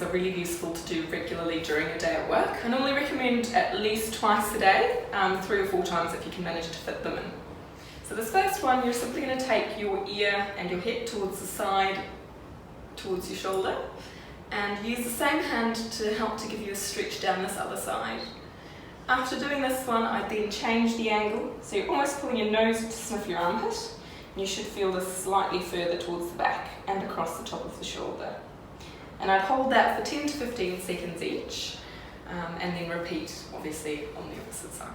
are really useful to do regularly during a day at work. I normally recommend at least twice a day, 3 or 4 times if you can manage to fit them in. So this first one, you're simply going to take your ear and your head towards the side, towards your shoulder, and use the same hand to help to give you a stretch down this other side. After doing this one, I then change the angle, so you're almost pulling your nose to sniff your armpit. You should feel this slightly further towards the back and across the top of the shoulder. And I'd hold that for 10 to 15 seconds each, and then repeat, obviously, on the opposite side.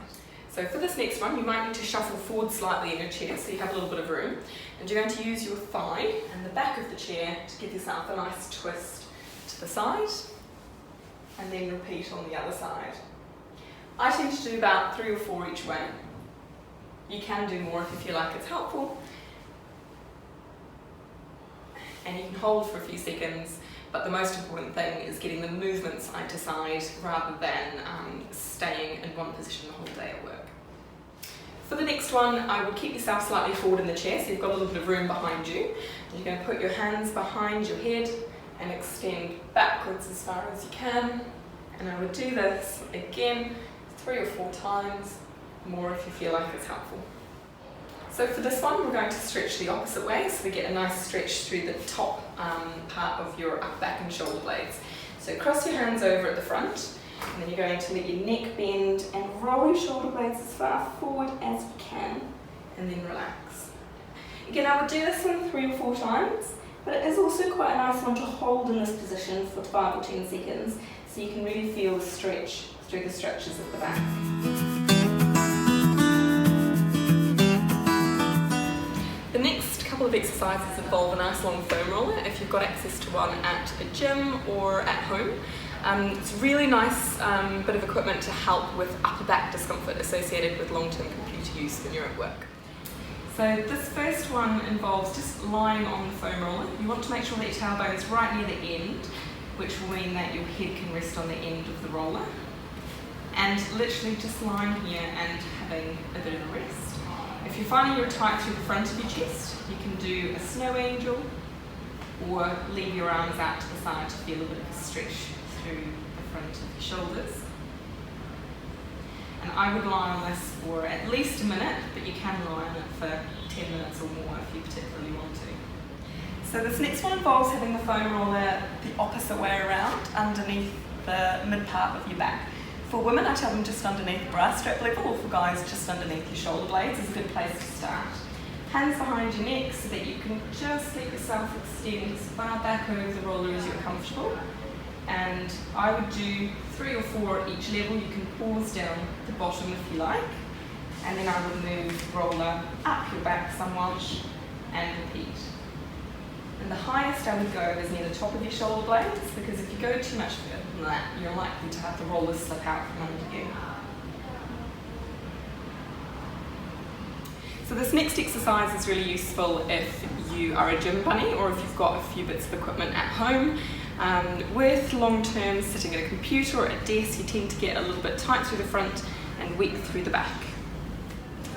So for this next one, you might need to shuffle forward slightly in your chair so you have a little bit of room. And you're going to use your thigh and the back of the chair to give yourself a nice twist to the side, and then repeat on the other side. I tend to do about 3 or 4 each way. You can do more if you feel like it's helpful. And you can hold for a few seconds, but the most important thing is getting the movement side to side rather than staying in one position the whole day at work. For the next one, I would keep yourself slightly forward in the chair so you've got a little bit of room behind you. And you're going to put your hands behind your head and extend backwards as far as you can. And I would do this again 3 or 4 times, more if you feel like it's helpful. So for this one, we're going to stretch the opposite way, so we get a nice stretch through the top part of your upper back and shoulder blades. So cross your hands over at the front, and then you're going to let your neck bend and roll your shoulder blades as far forward as you can, and then relax. Again, I would do this one 3 or 4 times, but it is also quite a nice one to hold in this position for 5 or 10 seconds, so you can really feel the stretch through the structures of the back. The next couple of exercises involve a nice long foam roller if you've got access to one at a gym or at home. It's a really nice bit of equipment to help with upper back discomfort associated with long-term computer use when you're at work. So this first one involves just lying on the foam roller. You want to make sure that your tailbone is right near the end, which will mean that your head can rest on the end of the roller. And literally just lying here and having a bit of a rest. If you're finding you're tight through the front of your chest, you can do a snow angel or leave your arms out to the side to feel a bit of a stretch through the front of your shoulders. And I would lie on this for at least a minute, but you can lie on it for 10 minutes or more if you particularly want to. So this next one involves having the foam roller the opposite way around, underneath the mid part of your back. For women, I tell them just underneath the bra strap level, or for guys, just underneath your shoulder blades is a good place to start. Hands behind your neck so that you can just let yourself extend as far back over the roller as you're comfortable. And I would do 3 or 4 at each level. You can pause down the bottom if you like. And then I would move the roller up your back somewhat and repeat. And the highest I would go is near the top of your shoulder blades, because if you go too much further than that, you're likely to have the roller slip out from under you. So this next exercise is really useful if you are a gym bunny or if you've got a few bits of equipment at home. With long-term sitting at a computer or at a desk, you tend to get a little bit tight through the front and weak through the back.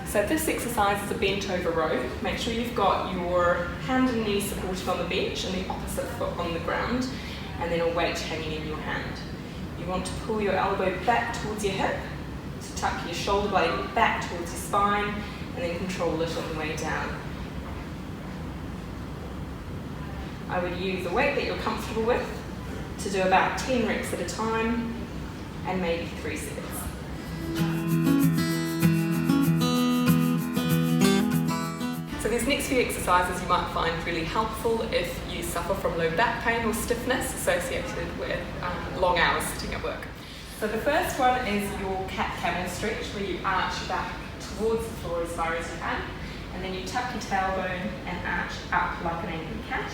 So this exercise is a bent over row. Make sure you've got your hand and knee supported on the bench and the opposite foot on the ground, and then a weight hanging in your hand. You want to pull your elbow back towards your hip, to tuck your shoulder blade back towards your spine, and then control it on the way down. I would use a weight that you're comfortable with to do about 10 reps at a time and maybe 3 sets. So these next few exercises you might find really helpful if you suffer from low back pain or stiffness associated with long hours sitting at work. So the first one is your cat-camel stretch, where you arch your back towards the floor as far as you can, and then you tuck your tailbone and arch up like an angry cat.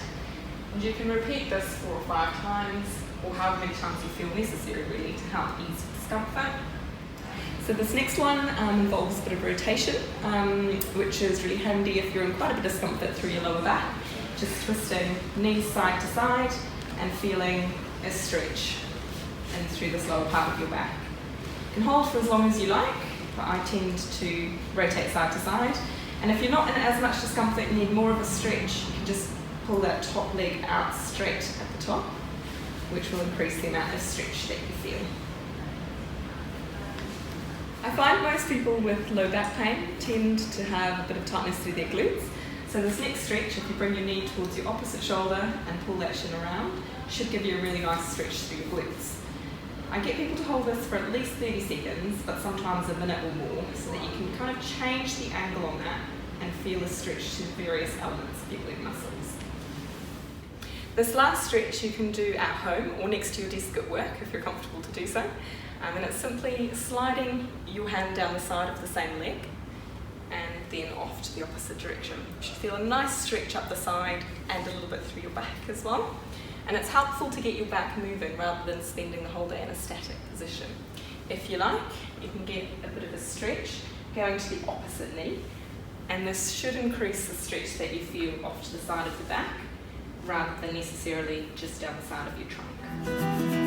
And you can repeat this 4 or 5 times, or however many times you feel necessary really, to help ease discomfort. So this next one involves a bit of rotation, which is really handy if you're in quite a bit of discomfort through your lower back. Just twisting knees side to side and feeling a stretch in through this lower part of your back. You can hold for as long as you like, but I tend to rotate side to side. And if you're not in as much discomfort and need more of a stretch, you can just pull that top leg out straight at the top. which will increase the amount of stretch that you feel. I find most people with low back pain tend to have a bit of tightness through their glutes. So this next stretch, if you bring your knee towards your opposite shoulder and pull that shin around, should give you a really nice stretch through your glutes. I get people to hold this for at least 30 seconds, but sometimes a minute or more, so that you can kind of change the angle on that and feel a stretch to various elements of your glute muscles. This last stretch you can do at home or next to your desk at work if you're comfortable to do so. And it's simply sliding your hand down the side of the same leg and then off to the opposite direction. You should feel a nice stretch up the side and a little bit through your back as well. And it's helpful to get your back moving rather than spending the whole day in a static position. If you like, you can get a bit of a stretch going to the opposite knee, and this should increase the stretch that you feel off to the side of the back rather than necessarily just down the side of your trunk.